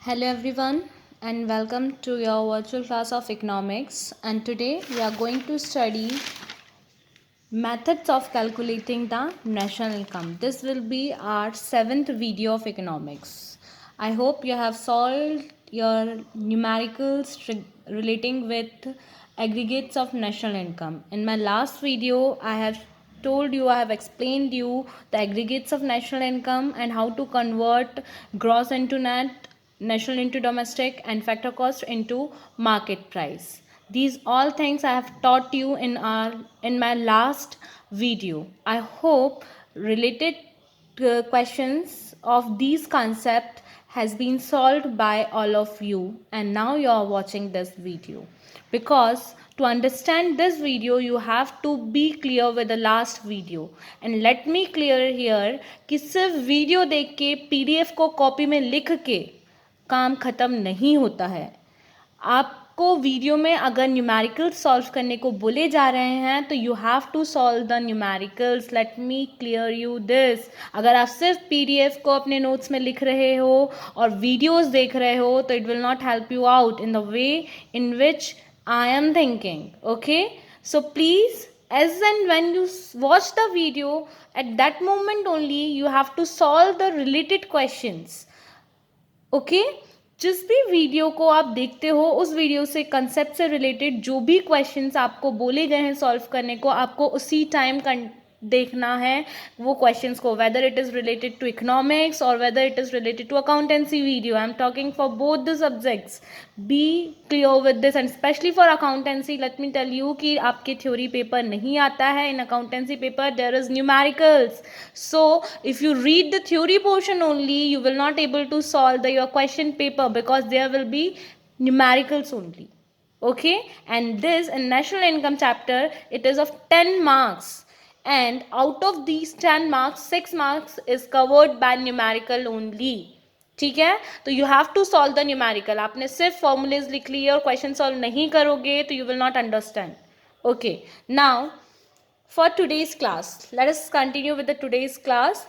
Hello everyone and welcome to your virtual class of economics, and today we are going to study methods of calculating the national income. This will be our 7th video of economics. I hope you have solved your numericals relating with aggregates of national income. In my last video I have explained you the aggregates of national income and how to convert gross into net, national into domestic, and factor cost into market price. These all things I have taught you in my last video. I hope related questions of these concept has been solved by all of you, and now you are watching this video because to understand this video you have to be clear with the last video. And let me clear here कि सिर्फ video देख के PDF को copy में लिख के काम ख़त्म नहीं होता है। आपको वीडियो में अगर न्यूमेरिकल्स सॉल्व करने को बोले जा रहे हैं तो you have to solve the numericals. Let me clear you this. अगर आप सिर्फ पीडीएफ को अपने नोट्स में लिख रहे हो और वीडियोस देख रहे हो तो it will not help you out in the way in which I am thinking. Okay, so please, as and when you watch the video, at that moment only you have to solve the related questions. Okay, जिस भी video को आप देखते हो उस video से concept से related जो भी क्वेश्चंस आपको बोले गए हैं सॉल्व करने को, आपको उसी टाइम देखना है वो क्वेश्चंस को, whether it is related to economics और whether it is related to accountancy video. I am talking for both the subjects. Be clear with this, and specially for accountancy let me tell you कि आपके theory paper नहीं आता है. In accountancy paper there is numericals, so if you read the theory portion only you will not able to solve your question paper because there will be numericals only. Okay, and this in national income chapter it is of 10 marks, and out of these 10 marks 6 marks is covered by numerical only. ठीक है, तो you have to solve the numerical. आपने सिर्फ formulas लिख लिए और question solve नहीं करोगे तो you will not understand. Okay, now for today's class, let us continue with the today's class.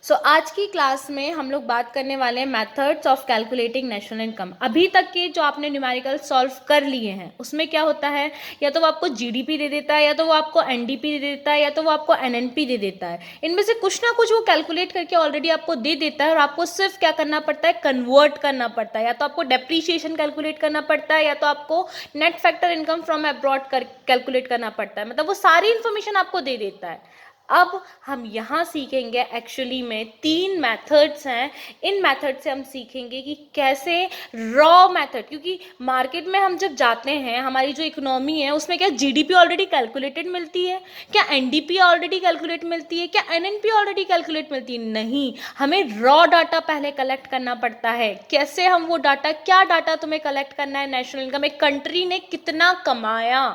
सो आज की क्लास में हम लोग बात करने वाले हैं methods of calculating national income. अभी तक के जो आपने न्यूमेरिकल सॉल्व कर लिए हैं उसमें क्या होता है, या तो वो आपको जीडीपी दे देता है, या तो वो आपको एनडीपी दे देता है, या तो वो आपको एनएनपी दे देता है. इनमें से कुछ ना कुछ वो कैलकुलेट करके ऑलरेडी आपको दे देता है और आपको सिर्फ क्या करना पड़ता है, कन्वर्ट करना पड़ता है. या तो आपको डेप्रीशिएशन कैलकुलेट करना पड़ता है, या तो आपको net factor income from abroad calculate करना पड़ता है. मतलब वो सारी इन्फॉर्मेशन आपको दे देता है. अब हम यहाँ सीखेंगे, एक्चुअली में 3 मेथड्स हैं. इन मेथड से हम सीखेंगे कि कैसे रॉ मेथड, क्योंकि मार्केट में हम जब जाते हैं हमारी जो इकोनॉमी है उसमें क्या जीडीपी ऑलरेडी कैलकुलेटेड मिलती है, क्या एनडीपी ऑलरेडी कैलकुलेट मिलती है, क्या एनएनपी ऑलरेडी कैलकुलेट मिलती है? नहीं, हमें रॉ डाटा पहले कलेक्ट करना पड़ता है. कैसे हम वो डाटा, क्या डाटा तुम्हें कलेक्ट करना है? नेशनल इनकम, एक कंट्री ने कितना कमाया.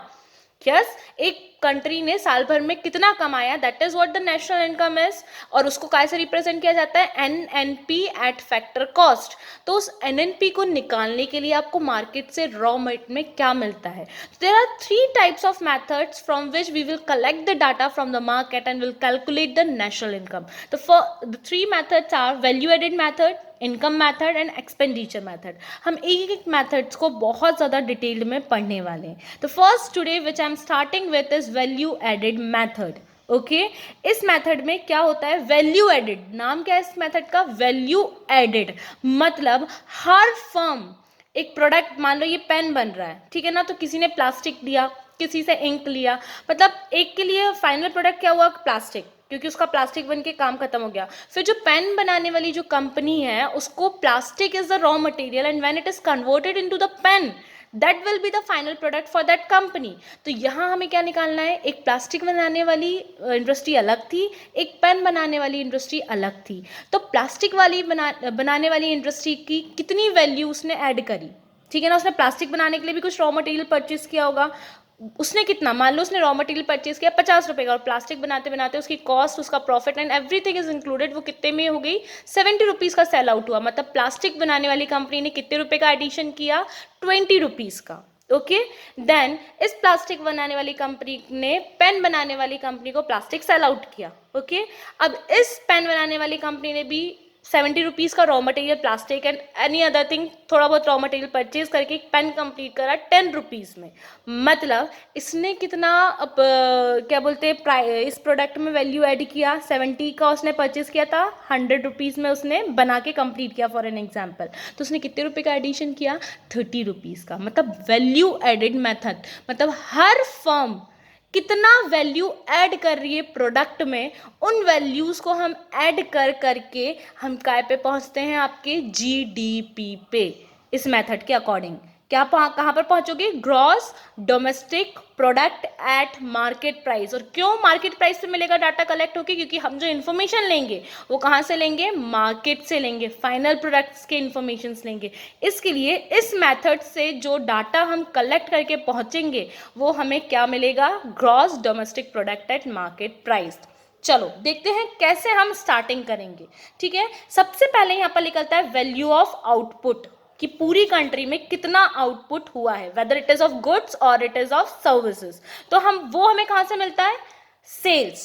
यस, एक कंट्री ने साल भर में कितना कमाया, that is what the national income is. और उसको कैसे रिप्रेजेंट किया जाता है, एनएनपी एट फैक्टर कॉस्ट. तो उस एनएनपी को निकालने के लिए आपको मार्केट से रॉ मेट में क्या मिलता है. There are 3 types of methods from which we will collect the data from the market and will calculate the national income. The 3 methods are value added method, income method and expenditure method. हम एक एक methods को बहुत ज़्यादा detailed में पढ़ने वाले हैं. तो first today which I am starting with is value added method. Okay, इस मेथड में क्या होता है, वैल्यू एडेड. नाम क्या है इस मेथड का, वैल्यू एडेड. मतलब हर फर्म एक प्रोडक्ट, मान लो ये पेन बन रहा है, ठीक है ना, तो किसी ने प्लास्टिक दिया, किसी से इंक लिया, मतलब एक के लिए फाइनल प्रोडक्ट क्या हुआ, प्लास्टिक, क्योंकि उसका प्लास्टिक बन के काम खत्म हो गया. फिर जो पेन बनाने वाली जो कंपनी है उसको plastic is the raw material and when it is converted into the pen that will be the final product for that company. तो यहाँ हमें क्या निकालना है, एक प्लास्टिक बनाने वाली इंडस्ट्री अलग थी, एक पेन बनाने वाली इंडस्ट्री अलग थी. तो प्लास्टिक वाली बनाने वाली इंडस्ट्री की कितनी वैल्यू उसने ऐड करी, ठीक है ना. उसने प्लास्टिक बनाने के लिए भी कुछ रॉ मटेरियल परचेज किया होगा, उसने कितना, मान लो उसने रॉ मटेरियल परचेज किया 50 रुपये का, और प्लास्टिक बनाते बनाते उसकी कॉस्ट, उसका profit and everything is included, वो कितने में हो गई, 70 रुपीज़ का सेल आउट हुआ. मतलब प्लास्टिक बनाने वाली कंपनी ने कितने रुपए का एडिशन किया, 20 रुपीज़ का. ओके, देन इस प्लास्टिक बनाने वाली कंपनी ने पेन बनाने वाली कंपनी को प्लास्टिक सेल आउट किया. ओके, अब इस पेन बनाने वाली कंपनी ने भी ₹70 का raw material plastic and any other thing, थोड़ा बहुत रॉ मटेरियल परचेज करके एक पेन कंप्लीट करा ₹10 में। मतलब इसने कितना क्या बोलते हैं इस प्रोडक्ट में वैल्यू ऐड किया, 70 का उसने परचेज किया था, ₹100 में उसने बना के कंप्लीट किया फॉर एन एग्जाम्पल, तो उसने कितने रुपए का एडिशन किया, ₹30 का। मतलब वैल्यू एडेड मेथड, मतलब हर फर्म कितना वैल्यू ऐड कर रही है प्रोडक्ट में, उन वैल्यूज को हम ऐड कर करके हम काय पे पहुंचते हैं, आपके जीडीपी पे। इस मेथड के अकॉर्डिंग क्या कहाँ पर पहुंचोगे, gross domestic product at market price. और क्यों मार्केट प्राइस से मिलेगा डाटा कलेक्ट होके, क्योंकि हम जो इन्फॉर्मेशन लेंगे वो कहाँ से लेंगे, मार्केट से लेंगे, फाइनल प्रोडक्ट्स के इन्फॉर्मेशन लेंगे। इसके लिए इस मेथड से जो डाटा हम कलेक्ट करके पहुंचेंगे वो हमें क्या मिलेगा, gross domestic product at market price. चलो देखते हैं कैसे हम स्टार्टिंग करेंगे। ठीक है, सबसे पहले यहाँ पर निकलता है वैल्यू ऑफ आउटपुट, कि पूरी कंट्री में कितना आउटपुट हुआ है, whether it is of goods और इट इज ऑफ सर्विसेज। तो हमें कहां से मिलता है, सेल्स।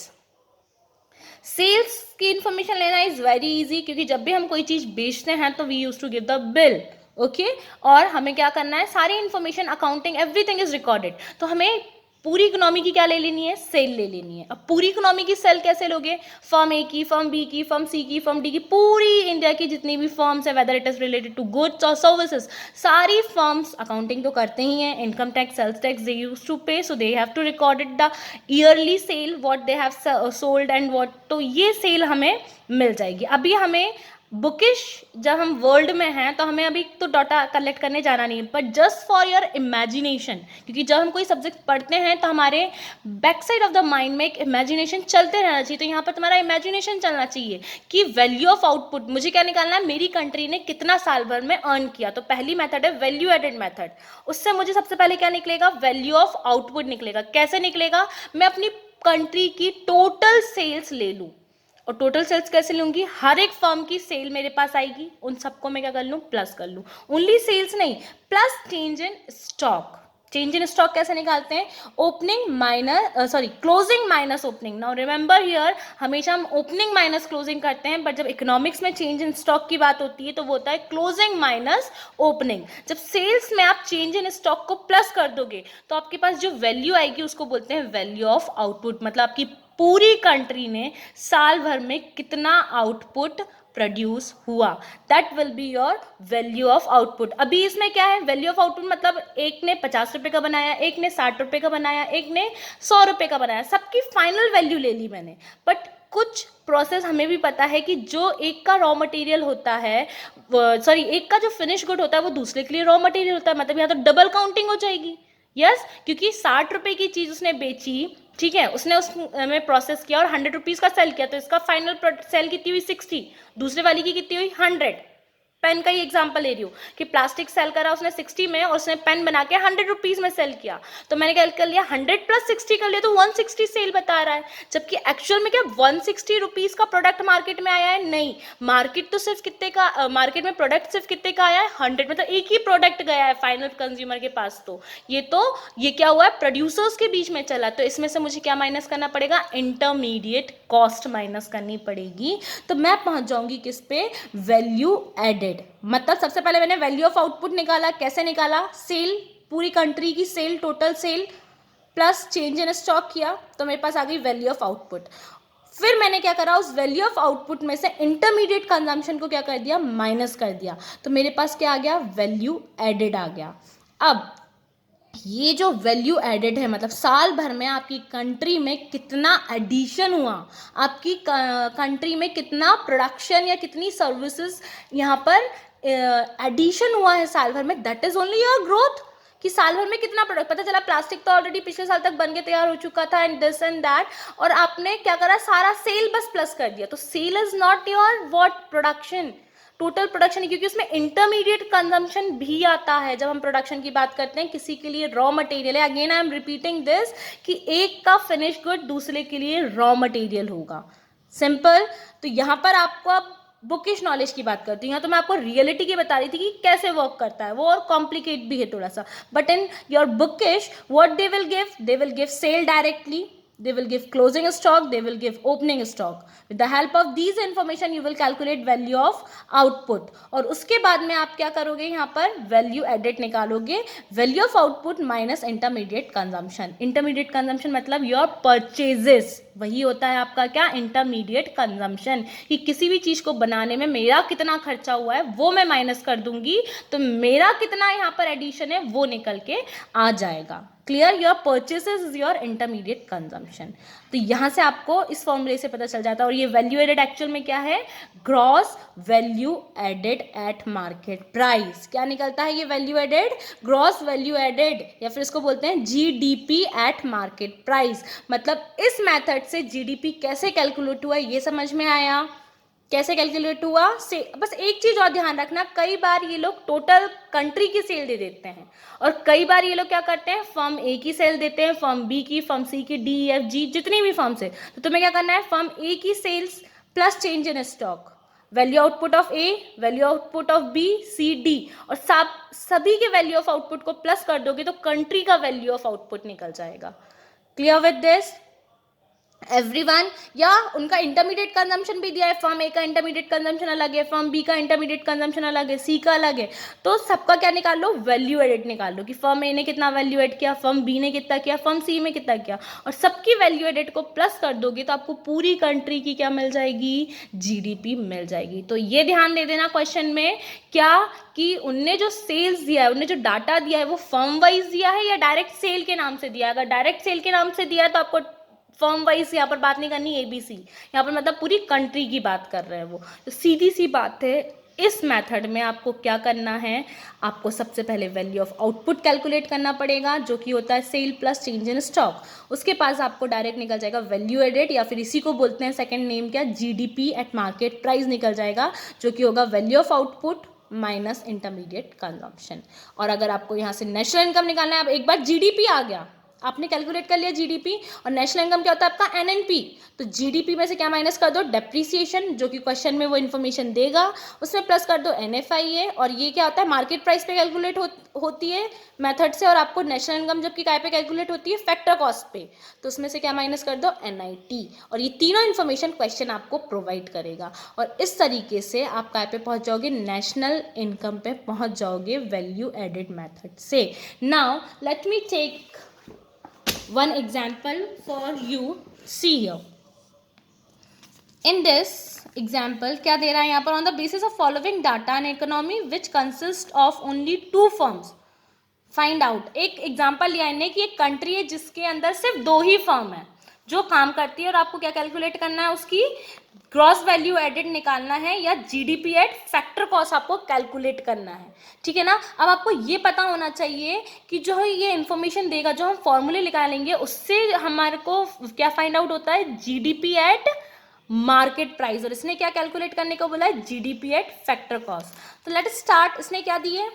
सेल्स की इंफॉर्मेशन लेना इज वेरी इजी, क्योंकि जब भी हम कोई चीज बेचते हैं तो we use to give the bill, okay. और हमें क्या करना है, सारी information, accounting, everything is recorded. तो हमें पूरी इकोनॉमी की क्या ले लेनी है, सेल ले लेनी है। अब पूरी इकोनॉमी की सेल कैसे लोगे, फर्म ए की, फर्म बी की, फर्म सी की, फर्म डी की, पूरी इंडिया की जितनी भी फर्म्स है, whether it is related to goods और सर्विसेज, सारी फर्म्स अकाउंटिंग तो करते ही हैं, income tax, sales tax they use to pay, so they have to recorded the yearly sale what they have sold and what, तो ये cell हमें मिल जाएगी। अभी हमें बुकिश, जब हम वर्ल्ड में हैं तो हमें अभी तो डाटा कलेक्ट करने जाना नहीं है, but just for your imagination, क्योंकि जब हम कोई सब्जेक्ट पढ़ते हैं तो हमारे back side of the mind में एक इमेजिनेशन चलते रहना चाहिए। तो यहाँ पर तुम्हारा इमेजिनेशन चलना चाहिए कि वैल्यू ऑफ आउटपुट मुझे क्या निकालना है, मेरी कंट्री ने कितना साल भर में अर्न किया। तो पहली मेथड है वैल्यू एडेड मेथड, उससे मुझे सबसे पहले क्या निकलेगा, वैल्यू ऑफ आउटपुट निकलेगा। कैसे निकलेगा, मैं अपनी कंट्री की टोटल सेल्स ले लूँ, और टोटल सेल्स कैसे लूंगी, हर एक फर्म की सेल मेरे पास आएगी, उन सबको मैं क्या कर लूँ, प्लस कर लूँ। ओनली सेल्स नहीं, plus change in stock. Change in stock कैसे निकालते हैं, opening minus closing minus opening. Now remember here, हमेशा हम ओपनिंग माइनस क्लोजिंग करते हैं, बट जब इकोनॉमिक्स में चेंज इन स्टॉक की बात होती है तो वो होता है क्लोजिंग माइनस ओपनिंग। जब सेल्स में आप चेंज इन स्टॉक को प्लस कर दोगे तो आपके पास जो वैल्यू आएगी उसको बोलते हैं वैल्यू ऑफ आउटपुट। मतलब आपकी पूरी कंट्री ने साल भर में कितना आउटपुट प्रोड्यूस हुआ, that will be your value of output. अभी इसमें क्या है, वैल्यू ऑफ आउटपुट मतलब एक ने ₹50 का बनाया, एक ने ₹60 का बनाया, एक ने ₹100 का बनाया, सबकी फाइनल वैल्यू ले ली मैंने। बट कुछ प्रोसेस हमें भी पता है कि जो एक का रॉ मटेरियल होता है, एक का जो फिनिश गुड होता है वो दूसरे के लिए रॉ मटेरियल होता है, मतलब यहाँ तो डबल काउंटिंग हो जाएगी। यस, क्योंकि ₹60 की चीज उसने बेची, ठीक है, उसने उसमें प्रोसेस किया और ₹100 का सेल किया, तो इसका फाइनल सेल कितनी हुई, 60, दूसरे वाली की कितनी हुई, 100। पेन का ही एग्जांपल ले रही हूँ कि प्लास्टिक सेल करा उसने 60 में और उसने पेन बना के ₹100 में सेल किया, तो मैंने क्या कर लिया, 100 + 60 कर लिया, तो 160 सेल बता रहा है। जबकि एक्चुअल में क्या ₹160 का प्रोडक्ट मार्केट में आया है, नहीं, मार्केट तो सिर्फ कितने का, मार्केट में प्रोडक्ट सिर्फ कितने का आया है, 100, मतलब एक ही प्रोडक्ट गया है फाइनल कंज्यूमर के पास। तो ये क्या हुआ है, प्रोड्यूसर्स के बीच में चला, तो इसमें से मुझे क्या माइनस करना पड़ेगा, इंटरमीडिएट कॉस्ट माइनस करनी पड़ेगी। तो मैं पहुंच जाऊंगी किस पे, वैल्यू एडेड। मतलब सबसे पहले मैंने वैल्यू ऑफ आउटपुट निकाला, कैसे निकाला, सेल, पूरी कंट्री की sale, total sale plus change in stock किया, तो मेरे पास आ गई वैल्यू ऑफ आउटपुट। फिर मैंने क्या करा, उस वैल्यू ऑफ आउटपुट में से इंटरमीडिएट कंजम्पशन को क्या कर दिया, माइनस कर दिया, तो मेरे पास क्या आ गया, वैल्यू एडेड आ गया। अब ये जो वैल्यू एडेड है, मतलब साल भर में आपकी कंट्री में कितना एडिशन हुआ, आपकी कंट्री में कितना प्रोडक्शन या कितनी सर्विसेज यहाँ पर एडिशन हुआ है साल भर में, that is only your growth. कि साल भर में कितना प्रोडक्ट, पता चला प्लास्टिक तो ऑलरेडी पिछले साल तक बन के तैयार हो चुका था एंड दिस एंड दैट, और आपने क्या करा, सारा सेल बस प्लस कर दिया। तो sale is not your what, production, total production, क्योंकि उसमें इंटरमीडिएट कंजम्पशन भी आता है। जब हम प्रोडक्शन की बात करते हैं, किसी के लिए रॉ मटेरियल है, again I am repeating this, कि एक का फिनिश गुड दूसरे के लिए रॉ मटेरियल होगा, सिंपल। तो यहाँ पर आपको अब बुकिश नॉलेज की बात करती हूँ, यहाँ तो मैं आपको रियलिटी की बता रही थी कि कैसे वर्क करता है वो, और कॉम्प्लिकेट भी है थोड़ा सा। But in your bookish what they will give sale directly, they will give closing stock, they will give opening stock. With the help of these information you will calculate value of output. और उसके बाद में आप क्या करोगे, यहाँ पर value added निकालोगे, value of output minus intermediate consumption. Intermediate consumption मतलब योर परचेजेस, वही होता है आपका क्या, इंटरमीडिएट कंजम्पशन, कि किसी भी चीज को बनाने में मेरा कितना खर्चा हुआ है वो मैं माइनस कर दूंगी, तो मेरा कितना यहाँ पर एडिशन है वो निकल के आ जाएगा. Clear, your purchases is your intermediate consumption. तो यहाँ से आपको इस फॉर्मूले से पता चल जाता है. और ये वैल्यू एडेड एक्चुअल में क्या है, gross value added at market price. क्या निकलता है ये value added, gross value added, या फिर इसको बोलते हैं जीडीपी एट मार्केट प्राइस. मतलब इस मेथड से जीडीपी कैसे कैलकुलेट हुआ ये समझ में आया, कैसे कैलकुलेट हुआ से. बस एक चीज और ध्यान रखना, कई बार ये लोग टोटल कंट्री की सेल दे देते हैं, और कई बार ये लोग क्या करते हैं, फर्म ए की सेल देते हैं, फर्म बी की, फर्म सी की, डी एफ जी जितनी भी फर्म्स है. तो तुम्हें क्या करना है, फर्म ए की sales plus change in stock, value output of A, value output of B, C, D, और सभी के वैल्यू ऑफ आउटपुट को प्लस कर दोगे तो कंट्री का वैल्यू ऑफ आउटपुट निकल जाएगा. Clear with this everyone. या उनका इंटरमीडिएट कंजम्पशन भी दिया है, फर्म ए का इंटरमीडिएट कंजम्पशन अलग है, फर्म बी का इंटरमीडिएट कंजम्पशन अलग है, सी का अलग है. तो सबका क्या निकाल लो, वैल्यू एडेड निकाल लो, कि फर्म ए ने कितना वैल्यू एड किया, फर्म बी ने कितना किया, फर्म सी में कितना किया, और सबकी वैल्यू एडेड को प्लस कर दोगे तो आपको पूरी कंट्री की क्या मिल जाएगी, जीडीपी मिल जाएगी. तो ये ध्यान दे देना क्वेश्चन में क्या, कि उनने जो सेल्स दिया है, उनने जो डाटा दिया है वो फर्म वाइज दिया है या डायरेक्ट सेल के नाम से दिया है. अगर डायरेक्ट सेल के नाम से दिया है तो आपको फर्म वाइज यहाँ पर बात नहीं करनी, एबीसी यहाँ पर मतलब पूरी कंट्री की बात कर रहे हैं वो. तो सीधी सी बात है, इस मेथड में आपको क्या करना है, आपको सबसे पहले वैल्यू ऑफ आउटपुट कैलकुलेट करना पड़ेगा, जो कि होता है sale plus change in stock. उसके पास आपको डायरेक्ट निकल जाएगा वैल्यू एडेड, या फिर इसी को बोलते हैं सेकंड नेम क्या, जीडीपी एट मार्केट प्राइस निकल जाएगा, जो कि होगा value of output minus intermediate consumption. और अगर आपको यहाँ से नेशनल इनकम निकालना है, अब एक बार जीडीपी आ गया, आपने कैलकुलेट कर लिया जीडीपी, और नेशनल इनकम क्या होता है आपका, एनएनपी. तो जीडीपी में से क्या माइनस कर दो, डेप्रीसिएशन, जो कि क्वेश्चन में वो इन्फॉर्मेशन देगा, उसमें प्लस कर दो एनएफआईए, और ये क्या होता है, मार्केट प्राइस पे कैलकुलेट होती है मेथड से, और आपको नेशनल इनकम जबकि काय पे कैलकुलेट होती है, फैक्टर कॉस्ट पे, तो उसमें से क्या माइनस कर दो, एनआईटी. और ये तीनों इन्फॉर्मेशन क्वेश्चन आपको प्रोवाइड करेगा, और इस तरीके से आप काय पे पहुंच जाओगे, नेशनल इनकम पे पहुंच जाओगे वैल्यू एडेड मेथड से. Now let me take one example for you. See here, in this example क्या दे रहा है यहाँ पर, on the basis of following data an economy which consists of only two firms find out. एक example लिया इन्हें कि एक कंट्री है जिसके अंदर सिर्फ दो ही फर्म है जो काम करती है, और आपको क्या कैलकुलेट करना है, उसकी ग्रॉस वैल्यू एडेड निकालना है, या जीडीपी एट फैक्टर कॉस्ट आपको कैलकुलेट करना है. ठीक है ना. अब आपको ये पता होना चाहिए कि जो है ये इन्फॉर्मेशन देगा, जो हम फॉर्मूले निकालेंगे उससे हमारे को क्या फाइंड आउट होता है, जीडीपी एट मार्केट प्राइस, और इसने क्या कैलकुलेट करने को बोला है, जीडीपी एट फैक्टर कॉस्ट. तो लेट स्टार्ट. इसने क्या दिए,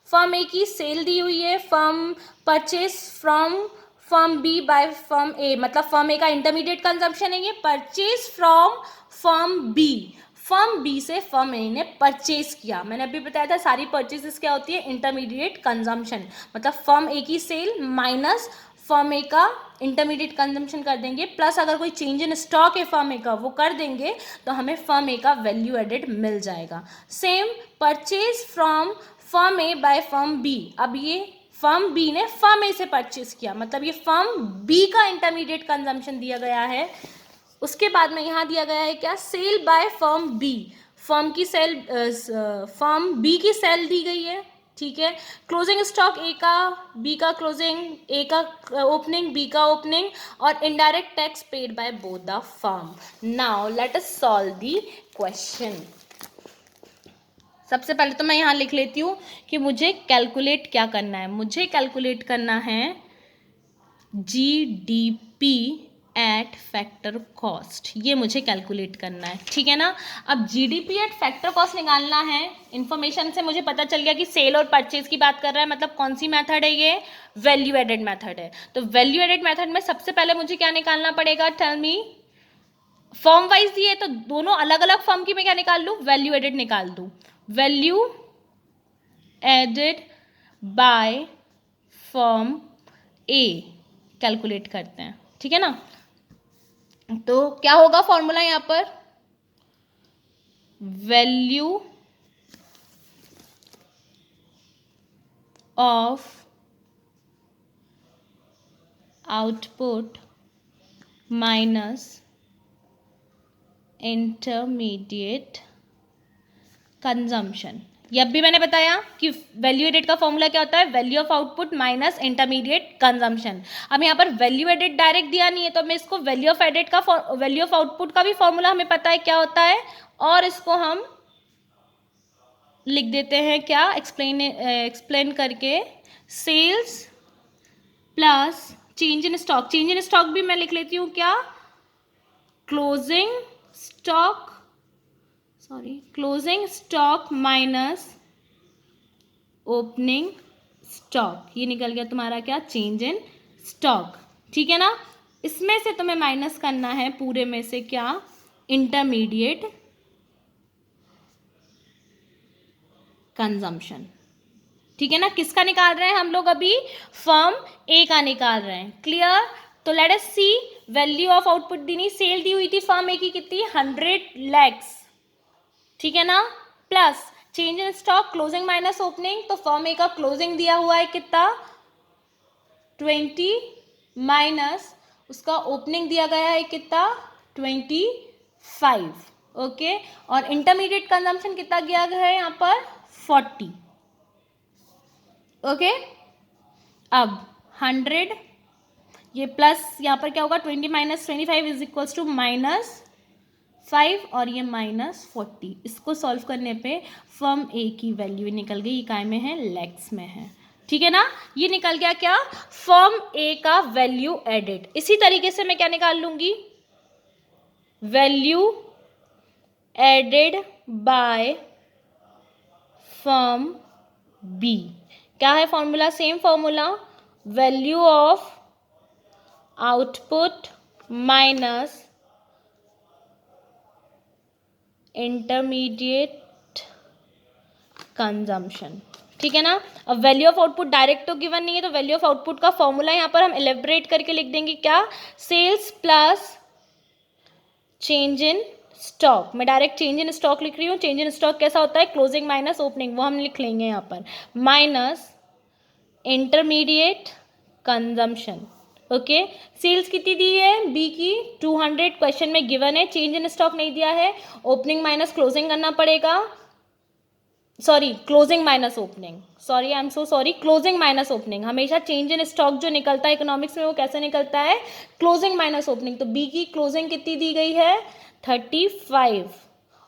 फर्म ए की सेल दी हुई है, firm purchase from firm B by firm A, मतलब फर्म ए का इंटरमीडिएट कंजम्पशन है ये, परचेज फ्रॉम फर्म बी से फर्म ए ने परचेज किया. मैंने अभी बताया था सारी परचेजेस क्या होती है, इंटरमीडिएट कंजम्पशन, मतलब फर्म ए की सेल माइनस फर्म ए का इंटरमीडिएट कंजम्पशन कर देंगे, प्लस अगर कोई चेंज इन स्टॉक है फर्म ए का वो कर देंगे, तो हमें फर्म ए का वैल्यू एडेड मिल जाएगा. Same purchase from firm A by firm B. अब ये फर्म बी ने फर्म ए से परचेज किया, मतलब ये फर्म बी का इंटरमीडिएट कंजम्पशन दिया गया है. उसके बाद में यहाँ दिया गया है क्या, sale by firm B, firm B की सेल दी गई है. ठीक है. क्लोजिंग स्टॉक ए का, बी का क्लोजिंग, ए का ओपनिंग, बी का ओपनिंग, और indirect tax paid by both the firm. Now let us solve the question. सबसे पहले तो मैं यहाँ लिख लेती हूँ कि मुझे कैलकुलेट क्या करना है. मुझे कैलकुलेट करना है जीडीपी एट फैक्टर कॉस्ट, ये मुझे कैलकुलेट करना है. ठीक है ना. अब जीडीपी एट फैक्टर कॉस्ट निकालना है. इन्फॉर्मेशन से मुझे पता चल गया कि सेल और परचेज की बात कर रहा है, मतलब कौन सी मेथड है ये, वैल्यू एडेड मेथड है. तो वैल्यू एडेड मेथड में सबसे पहले मुझे क्या निकालना पड़ेगा, टेल मी. फर्म वाइज दिए तो दोनों अलग अलग फर्म की मैं क्या निकाल लूँ, वैल्यू एडेड निकाल दूँ. Value added by firm A calculate करते हैं. ठीक है ना। तो क्या होगा फॉर्मूला यहाँ पर, value of output minus intermediate consumption. ये अब भी मैंने बताया कि वैल्यू एडेड का फॉर्मूला क्या होता है, value of output minus intermediate consumption. अब यहाँ पर वैल्यू एडेड डायरेक्ट दिया नहीं है, तो मैं इसको वैल्यू ऑफ एडेड का वैल्यू ऑफ आउटपुट का भी फॉर्मूला हमें पता है क्या होता है, और इसको हम लिख देते हैं क्या, एक्सप्लेन करके, sales plus change in stock. Change in stock भी मैं लिख लेती हूँ क्या, closing stock minus opening stock. ये निकल गया तुम्हारा क्या, चेंज इन स्टॉक। ठीक है ना। इसमें से तुम्हें माइनस करना है पूरे में से क्या, इंटरमीडिएट कंजम्पशन। ठीक है ना। किसका निकाल रहे हैं हम लोग अभी, फर्म ए का निकाल रहे हैं। क्लियर। तो let us see, value of output दी, सेल दी हुई थी फर्म ए की कितनी, 100 lakhs। ठीक है ना। Plus change in stock, closing minus opening, तो फर्म ए का क्लोजिंग दिया हुआ है कितना, 20 माइनस उसका ओपनिंग दिया गया है कितना, 25। ओके। और इंटरमीडिएट कंजम्पशन कितना दिया गया है यहाँ पर, 40। ओके। अब 100, ये प्लस यहाँ पर क्या होगा, 20 माइनस 25 इज इक्वल्स टू -5, और ये -40। इसको सॉल्व करने पे फर्म ए की वैल्यू निकल गई, इकाई में है, लैक्स में है। ठीक है ना। ये निकल गया क्या, फर्म ए का वैल्यू एडेड। इसी तरीके से मैं क्या निकाल लूंगी, value added by firm B. क्या है formula, same formula, value of output minus intermediate consumption. ठीक है ना। अब वैल्यू ऑफ आउटपुट डायरेक्ट तो गिवन नहीं है, तो वैल्यू ऑफ आउटपुट का फॉर्मूला यहाँ पर हम एलेबरेट करके लिख देंगे क्या, sales plus change in stock. मैं डायरेक्ट चेंज इन स्टॉक लिख रही हूँ। चेंज इन स्टॉक कैसा होता है, क्लोजिंग माइनस ओपनिंग, वो हम लिख लेंगे यहाँ पर, minus intermediate consumption. Okay. Sales कितनी दी है बी की, 200 क्वेश्चन में गिवन है, चेंज इन स्टॉक नहीं दिया है, ओपनिंग माइनस क्लोजिंग करना पड़ेगा, sorry closing minus opening, sorry I am so sorry, closing minus opening. हमेशा चेंज इन स्टॉक जो निकलता है इकोनॉमिक्स में वो कैसे निकलता है, क्लोजिंग माइनस ओपनिंग। तो बी की क्लोजिंग कितनी दी गई है, 35,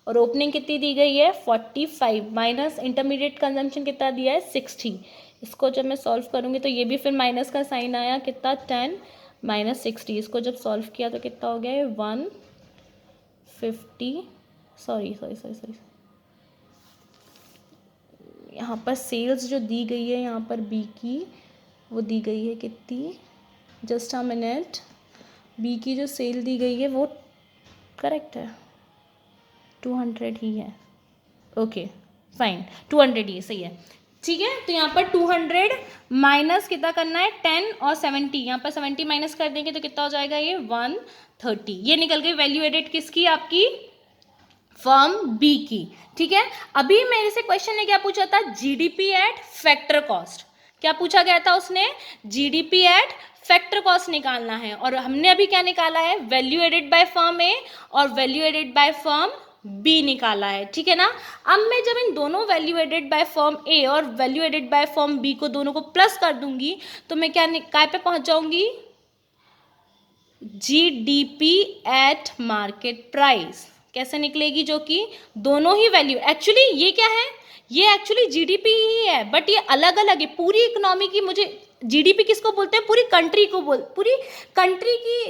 और ओपनिंग कितनी दी गई है, 45, माइनस इंटरमीडिएट कंजम्पशन कितना दिया है, 60। इसको जब मैं सॉल्व करूँगी तो ये भी फिर माइनस का साइन आया, कितना, 10 माइनस 60। इसको जब सॉल्व किया तो कितना हो गया, 150, सॉरी सॉरी सॉरी सॉरी, यहाँ पर सेल्स जो दी गई है यहाँ पर बी की, वो दी गई है कितनी, जस्ट अ मिनट, बी की जो सेल दी गई है वो करेक्ट है, 200 ही है। ओके फाइन, 200 ही सही है। ठीक है। तो यहाँ पर 200 माइनस कितना करना है, 10 और 70, यहाँ पर 70 माइनस कर देंगे तो कितना हो जाएगा, ये 130। ये निकल गई वैल्यू एडेड किसकी, आपकी फर्म बी की। ठीक है। अभी मेरे से क्वेश्चन ने क्या पूछा था, जीडीपी एट फैक्टर कॉस्ट। क्या पूछा गया था उसने, जीडीपी एट फैक्टर कॉस्ट निकालना है, और हमने अभी क्या निकाला है, value added by firm A और value added by firm B निकाला है। ठीक है ना। अब मैं जब इन दोनों value added by firm A और value added by firm B को दोनों को प्लस कर दूंगी तो मैं क्या काय पे पहुंच जाऊंगी, जीडीपी एट मार्केट प्राइस। कैसे निकलेगी, जो कि दोनों ही वैल्यू, एक्चुअली ये क्या है, ये एक्चुअली जीडीपी ही है, बट ये अलग अलग है। पूरी इकोनॉमी की, मुझे जीडीपी किसको बोलते हैं, पूरी कंट्री को पूरी कंट्री की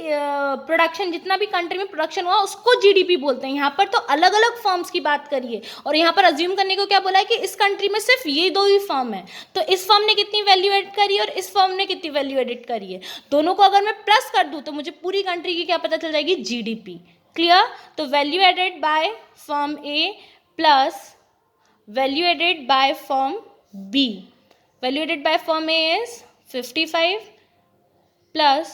प्रोडक्शन, जितना भी कंट्री में प्रोडक्शन हुआ उसको जीडीपी बोलते हैं। यहाँ पर तो अलग अलग फर्म्स की बात करिए, और यहाँ पर अज्यूम करने को क्या बोला है कि इस कंट्री में सिर्फ ये दो ही फर्म है, तो इस फर्म ने कितनी वैल्यू एड करी है और इस फर्म ने कितनी वैल्यू एडिट करी है, दोनों को अगर मैं प्लस कर दूँ तो मुझे पूरी कंट्री की क्या पता चल जाएगी, जीडीपी। क्लियर। तो value added by firm A plus value added by firm B, value added by firm A is 55 plus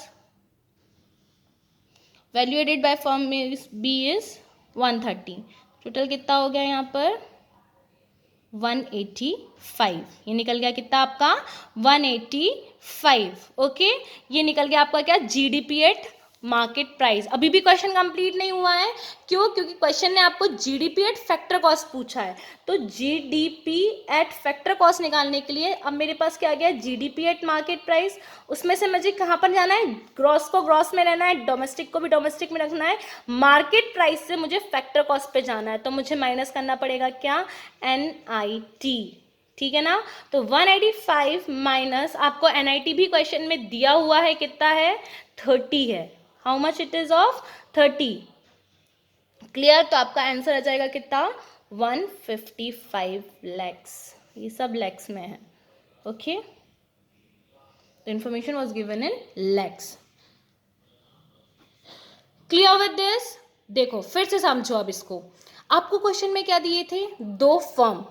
value added by firm B is 130। Total कितना हो गया यहाँ पर 185। ये निकल गया कितना आपका 185। ओके, ये निकल गया आपका क्या जीडीपी एट मार्केट प्राइस। अभी भी क्वेश्चन कंप्लीट नहीं हुआ है, क्यों? क्योंकि क्वेश्चन ने आपको जीडीपी एट फैक्टर कॉस्ट पूछा है। तो जीडीपी एट फैक्टर कॉस्ट निकालने के लिए अब मेरे पास क्या आ गया जीडीपी एट मार्केट प्राइस। उसमें से मुझे कहाँ पर जाना है, ग्रॉस को ग्रॉस में रहना है, डोमेस्टिक को भी डोमेस्टिक में रखना है, मार्केट प्राइस से मुझे फैक्टर कॉस्ट पे जाना है। तो मुझे माइनस करना पड़ेगा क्या NIT, ठीक है ना। तो 185 माइनस आपको NIT भी क्वेश्चन में दिया हुआ है, कितना है 30 है। How much it is of 30। Clear? तो आपका आंसर आ जाएगा कितना 155 लैक्स। ये सब लैक्स में है। Okay, the information was given in lakhs. Clear with this? देखो फिर से समझो अब इसको। आपको क्वेश्चन में क्या दिए थे, दो फर्म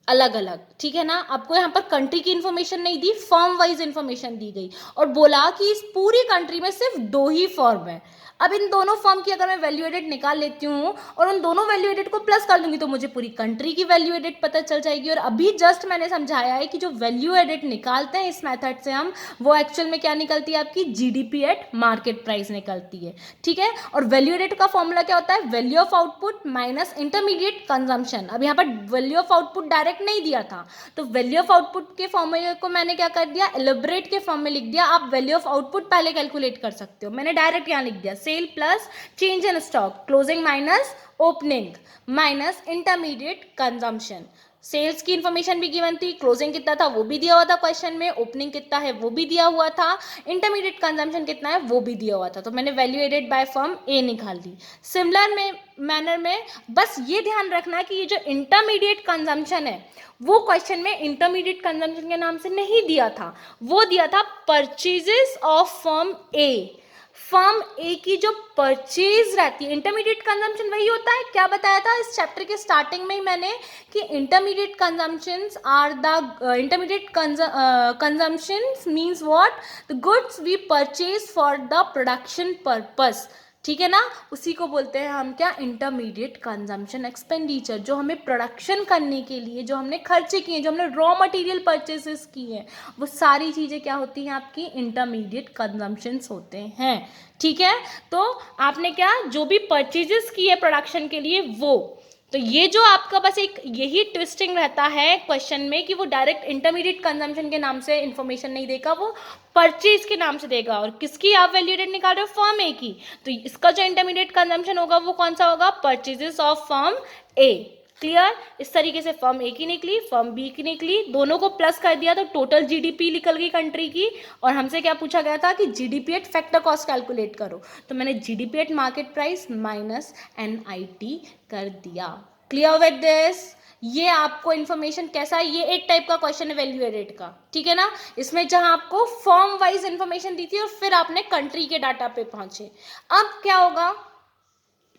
अलग अलग, ठीक है ना। आपको यहाँ पर कंट्री की इंफॉर्मेशन नहीं दी, फर्म वाइज इंफॉर्मेशन दी गई और बोला कि इस पूरी कंट्री में सिर्फ दो ही फर्म है। अब इन दोनों फर्म की अगर मैं वैल्यू एडेड निकाल लेती हूँ और उन दोनों वैल्यू एडेड को प्लस कर दूंगी तो मुझे पूरी कंट्री की वैल्यू एडेड पता चल जाएगी। और अभी जस्ट मैंने समझाया है कि जो वैल्यू एडेड निकालते हैं इस मेथड से हम, वो एक्चुअल में क्या निकलती है आपकी जीडीपी एट मार्केट प्राइस निकलती है, ठीक है। और वैल्यू एडेड का फॉर्मूला क्या होता है, value of output minus intermediate consumption. अब यहाँ पर वैल्यू ऑफ आउटपुट डायरेक्ट नहीं दिया था, तो वैल्यू ऑफ आउटपुट के फॉर्मूले को मैंने क्या कर दिया, एलिब्रेट के फॉर्म में लिख दिया। आप वैल्यू ऑफ आउटपुट पहले कैलकुलेट कर सकते हो, मैंने डायरेक्ट यहाँ लिख दिया sale plus change in stock, closing minus opening minus intermediate consumption. Sales की इंफॉर्मेशन भी गिवन थी, क्लोजिंग कितना था वो भी दिया हुआ था क्वेश्चन में, ओपनिंग कितना है वो भी दिया हुआ था, इंटरमीडिएट कंजम्पशन कितना है वो भी दिया हुआ था। तो मैंने वैल्यू एडेड बाय फर्म ए निकाल दी। सिमिलर में मैनर में बस ये ध्यान रखना कि ये जो इंटरमीडिएट कंजम्पशन है वो क्वेश्चन में इंटरमीडिएट कंजम्पशन के नाम से नहीं दिया था, वो दिया था purchases of firm A. Firm A की जो परचेज रहती है, इंटरमीडिएट कंजम्पशन वही होता है, क्या बताया था इस चैप्टर के स्टार्टिंग में ही मैंने कि intermediate consumptions are the intermediate consumptions means what, the goods we purchase for the production purpose, ठीक है ना। उसी को बोलते हैं हम क्या, इंटरमीडिएट कंजम्पशन एक्सपेंडिचर। जो हमें प्रोडक्शन करने के लिए जो हमने खर्चे किए, जो हमने रॉ मटेरियल परचेसेस किए हैं, वो सारी चीज़ें क्या होती हैं आपकी इंटरमीडिएट कंजम्पशंस होते हैं, ठीक है। तो आपने क्या जो भी परचेजेस किए प्रोडक्शन के लिए वो, तो ये जो आपका बस एक यही ट्विस्टिंग रहता है क्वेश्चन में कि वो डायरेक्ट इंटरमीडिएट कंजम्पशन के नाम से इंफॉर्मेशन नहीं देगा, वो परचेज के नाम से देगा। और किसकी आप वैल्यू एडेड निकाल रहे हो, फर्म ए की, तो इसका जो इंटरमीडिएट कंजम्पशन होगा वो कौन सा होगा, purchases of firm A. Clear? इस तरीके से फर्म ए की निकली, फर्म बी की निकली, दोनों को प्लस कर दिया तो टोटल जीडीपी निकल गई कंट्री की। और हमसे क्या पूछा गया था कि GDP at factor cost calculate करो, तो मैंने GDP at market price minus NIT कर दिया। Clear with this? ये आपको इन्फॉर्मेशन कैसा है, ये एक टाइप का क्वेश्चन है वैल्यू एडेड का, ठीक है ना। इसमें जहां आपको फर्म वाइज इंफॉर्मेशन दी थी और फिर आपने कंट्री के डाटा पे पहुंचे। अब क्या होगा,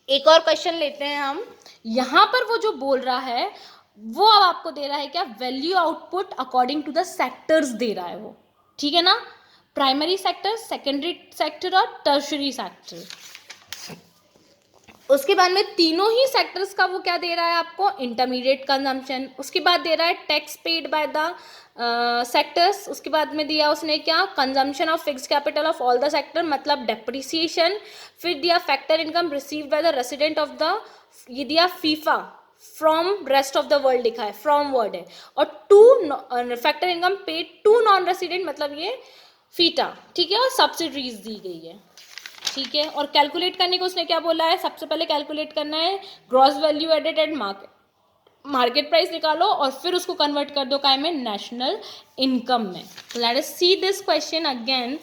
एक और क्वेश्चन लेते हैं हम। यहां पर वो जो बोल रहा है वो अब आपको दे रहा है क्या, value output according to the sectors दे रहा है वो, ठीक है ना। प्राइमरी सेक्टर, सेकेंडरी सेक्टर और टर्शरी सेक्टर। उसके बाद में तीनों ही सेक्टर्स का वो क्या दे रहा है आपको, इंटरमीडिएट कंजम्पशन। उसके बाद दे रहा है tax paid by the sectors. उसके बाद में दिया उसने क्या, consumption of fixed capital of all the sector, मतलब डेप्रिसिएशन। फिर दिया factor income received by the resident of the, ये दिया FIFA from rest of the world लिखा है, फ्रॉम वर्ड है। और two factor income paid to non resident, मतलब ये फीटा, ठीक है। और सब्सिडीज दी गई है, ठीक है। और कैलकुलेट करने को उसने क्या बोला है, सबसे पहले कैलकुलेट करना है gross value added at market price निकालो और फिर उसको कन्वर्ट कर दो काय में, नेशनल इनकम में। तो let us see this question again.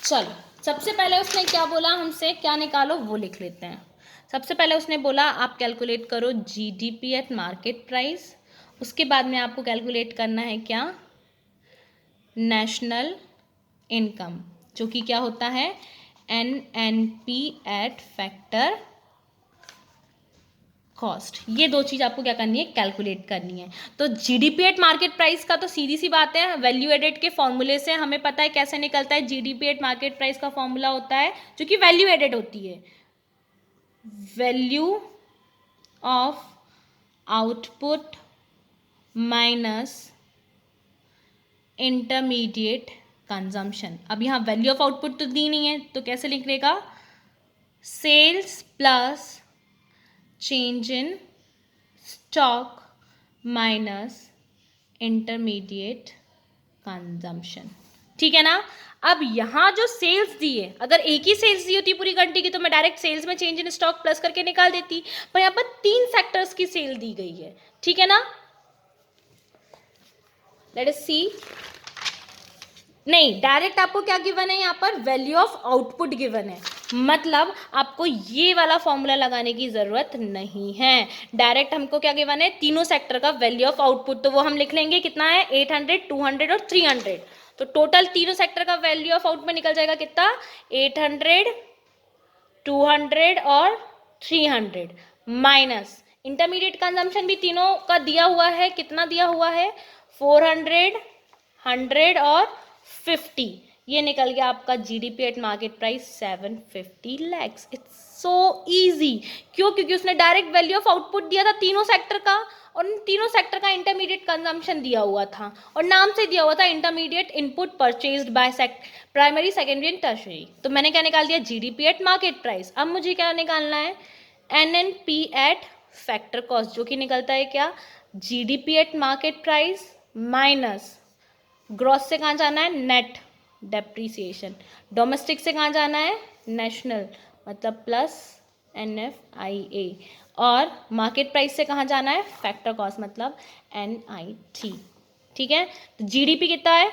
चलो सबसे पहले उसने क्या बोला हमसे, क्या निकालो वो लिख लेते हैं। सबसे पहले उसने बोला आप कैलकुलेट करो जीडीपी एट मार्केट प्राइस। उसके बाद में आपको कैलकुलेट करना है क्या, नेशनल इनकम, जो कि क्या होता है NNP एट फैक्टर कॉस्ट। ये दो चीज़ आपको क्या करनी है, कैलकुलेट करनी है। तो जीडीपी एट मार्केट प्राइस का तो सीधी सी बात है, वैल्यू एडेड के फॉर्मूले से हमें पता है कैसे निकलता है। जीडीपी एट मार्केट प्राइस का फॉर्मूला होता है जो कि वैल्यू एडेड होती है, value of output minus intermediate consumption. अब यहाँ वैल्यू ऑफ आउटपुट तो दी नहीं है, तो कैसे लिखेगा, sales plus change in stock minus intermediate consumption. ठीक है ना। अब यहाँ जो सेल्स दी है, अगर एक ही सेल्स दी होती पूरी घंटे की तो मैं डायरेक्ट सेल्स में चेंज इन स्टॉक प्लस करके निकाल देती, पर यहाँ पर 3 सेक्टर्स की सेल दी गई है। ठीक है ना। लेट अस सी, नहीं डायरेक्ट आपको क्या गिवन है, यहाँ पर वैल्यू ऑफ आउटपुट गिवन है, मतलब आपको ये वाला फॉर्मूला लगाने की जरूरत नहीं है। डायरेक्ट हमको क्या गिवन है, तीनों सेक्टर का वैल्यू ऑफ आउटपुट, तो वो हम लिख लेंगे कितना है, 800, 200 और 300। तो टोटल तीनों सेक्टर का वैल्यू ऑफ आउटपुट निकल जाएगा कितना, 800, 200 और 300 माइनस इंटरमीडिएट कंजम्पशन भी तीनों का दिया हुआ है, कितना दिया हुआ है, 400, 100 और 50। ये निकल गया आपका GDP at market price 750 lakhs। It's so easy, क्यों, क्योंकि उसने डायरेक्ट वैल्यू ऑफ आउटपुट दिया था तीनों सेक्टर का, और उन तीनों सेक्टर का इंटरमीडिएट कंजम्पशन दिया हुआ था, और नाम से दिया हुआ था intermediate input purchased by primary, secondary and tertiary. तो मैंने क्या निकाल दिया, जीडीपी एट मार्केट प्राइस। अब मुझे क्या निकालना है, एनएनपी एट फैक्टर कॉस्ट, जो कि निकलता है क्या, GDP at market price minus gross से कहाँ जाना है, नेट डेप्रीसिएशन, डोमेस्टिक से कहाँ जाना है, नेशनल, मतलब प्लस NFIA, और मार्केट प्राइस से कहाँ जाना है, फैक्टर कॉस्ट, मतलब NIT। ठीक है। तो जीडीपी कितना है,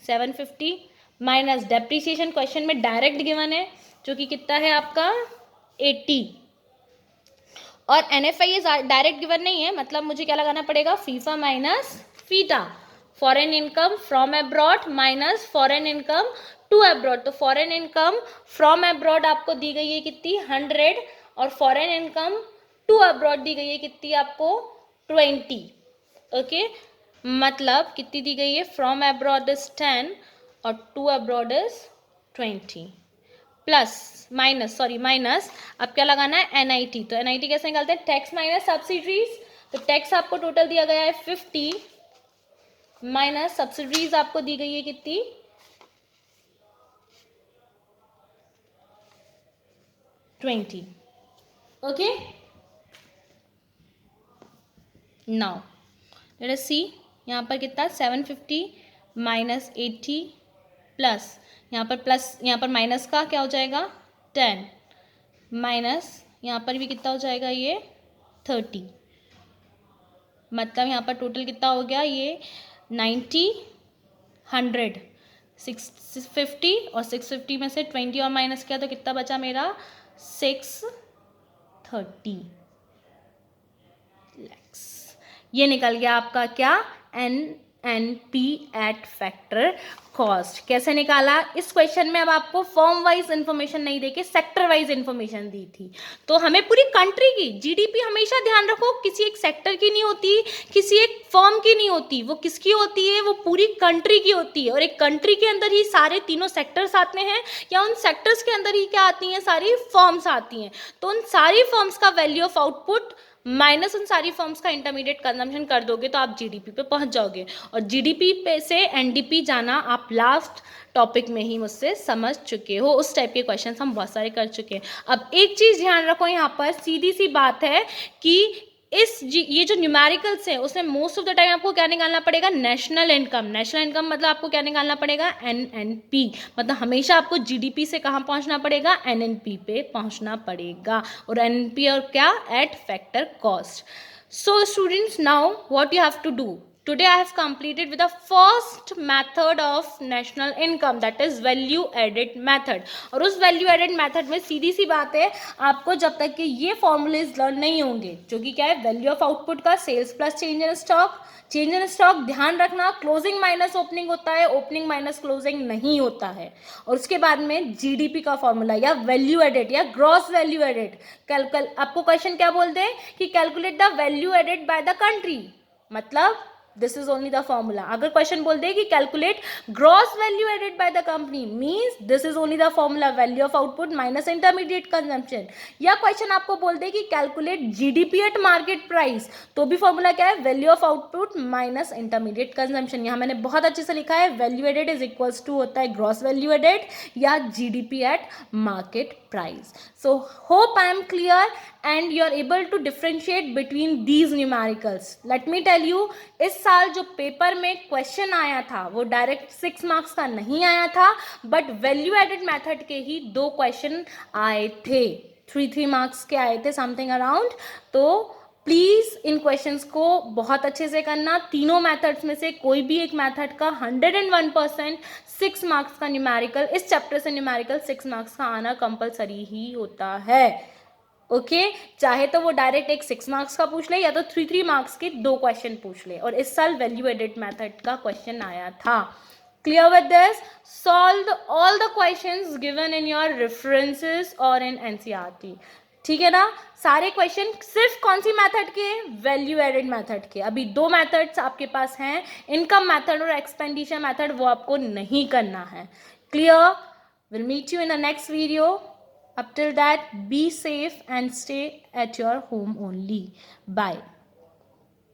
750 माइनस डेप्रीसिएशन क्वेश्चन में डायरेक्ट गिवन है, जो कि कितना है आपका 80, और NFIA डायरेक्ट गिवन नहीं है, मतलब मुझे क्या लगाना पड़ेगा, FIFA minus FITA, foreign income from abroad minus foreign income to abroad. तो फॉरेन इनकम फ्रॉम अब्रॉड आपको दी गई है कितनी, 100, और फॉरेन इनकम टू अब्रॉड दी गई है कितनी आपको, 20। ओके, मतलब कितनी दी गई है, फ्रॉम अब्रॉड इज 10 और to abroad is 20, plus minus, sorry minus, अब क्या लगाना है, NIT। तो NIT कैसे निकालते हैं, टैक्स माइनस सब्सिडीज। तो टैक्स आपको टोटल दिया गया है 50 माइनस सब्सिडीज आपको दी गई है कितनी, 20। ओके, नाउ लेट अस सी, यहाँ पर कितना, 750 माइनस 80 प्लस, यहाँ पर प्लस, यहाँ पर माइनस का क्या हो जाएगा, 10 माइनस, यहाँ पर भी कितना हो जाएगा ये 30, मतलब यहाँ पर टोटल कितना हो गया ये 90, 100, 650, और 650 में से 20 और माइनस किया तो कितना बचा मेरा, 630 lakhs। ये निकल गया आपका क्या, NNP एट फैक्टर कॉस्ट। कैसे निकाला, इस क्वेश्चन में अब आपको फॉर्म वाइज इंफॉर्मेशन नहीं देके सेक्टर वाइज इंफॉर्मेशन दी थी, तो हमें पूरी कंट्री की जीडीपी, हमेशा ध्यान रखो, किसी एक सेक्टर की नहीं होती, किसी एक फॉर्म की नहीं होती, वो किसकी होती है, वो पूरी कंट्री की होती है, और एक कंट्री के अंदर ही सारे तीनों सेक्टर्स आते हैं, या उन सेक्टर्स के अंदर ही क्या आती हैं, सारी फॉर्म्स आती हैं। तो उन सारी फॉर्म्स का वैल्यू ऑफ आउटपुट माइनस उन सारी फर्म्स का इंटरमीडिएट कंजम्पशन कर दोगे तो आप जीडीपी पे पहुंच जाओगे, और जीडीपी पे से एनडीपी जाना आप लास्ट टॉपिक में ही मुझसे समझ चुके हो। उस टाइप के क्वेश्चंस हम बहुत सारे कर चुके हैं। अब एक चीज़ ध्यान रखो, यहाँ पर सीधी सी बात है कि ये जो न्यूमेरिकल्स है उसमें मोस्ट ऑफ द टाइम आपको क्या निकालना पड़ेगा, नेशनल इनकम। नेशनल इनकम मतलब आपको क्या निकालना पड़ेगा, एनएनपी, मतलब हमेशा आपको जीडीपी से कहाँ पहुँचना पड़ेगा, एनएनपी पे पहुँचना पड़ेगा, और एनएनपी और क्या, at factor cost. So students, now what you have to do, Today I have completed with the first method of national income, that is value added method. और उस value added method में सीधी सी बात है, आपको जब तक कि ये formulas learn नहीं होंगे, जो कि क्या है value of output का sales plus change in stock. Change in stock ध्यान रखना क्लोजिंग माइनस ओपनिंग होता है, ओपनिंग माइनस क्लोजिंग नहीं होता है. और उसके बाद में जीडीपी का फॉर्मूला या वैल्यू एडेड या ग्रॉस वैल्यू एडेड. आपको क्वेश्चन क्या बोलते हैं कि calculate the value added by the country, मतलब this is only the formula. अगर क्वेश्चन बोलते हैं कि calculate gross value added by the company, means this is only the formula value of output minus intermediate consumption. या question आपको बोलते हैं कि calculate GDP at market price, तो भी फॉर्मूला क्या है, value of output minus intermediate consumption. यहाँ मैंने बहुत अच्छे से लिखा है, value added is equals to होता है ग्रॉस वैल्यू एडेड या GDP at market price. So hope I am clear and you are able to differentiate between these numericals. Let me tell you, इस साल जो पेपर में question आया था वो डायरेक्ट 6 मार्क्स का नहीं आया था, बट वैल्यू एडेड मेथड के ही 2 क्वेश्चन आए थे, 3 मार्क्स के आए थे समथिंग अराउंड. तो प्लीज़ इन क्वेश्चंस को बहुत अच्छे से करना. तीनों मेथड्स में से कोई भी एक मेथड का 101% 6 मार्क्स का न्यूमेरिकल, इस चैप्टर से न्यूमेरिकल 6 मार्क्स का आना कंपलसरी ही होता है. ओके चाहे तो वो डायरेक्ट एक 6 मार्क्स का पूछ ले या तो 3 मार्क्स के 2 क्वेश्चन पूछ ले. और इस साल वैल्यू एडेड मेथड का क्वेश्चन आया था. Clear with this? Solve all the questions given in your references और इन एनसीईआरटी. ठीक है ना. सारे क्वेश्चन सिर्फ कौन सी मेथड के, वैल्यू एडेड मेथड के. अभी 2 मेथड्स आपके पास हैं, इनकम मेथड और एक्सपेंडिचर मेथड, वो आपको नहीं करना है. Clear? Will meet you in the next video. Up till that, be safe and stay at your home only. Bye.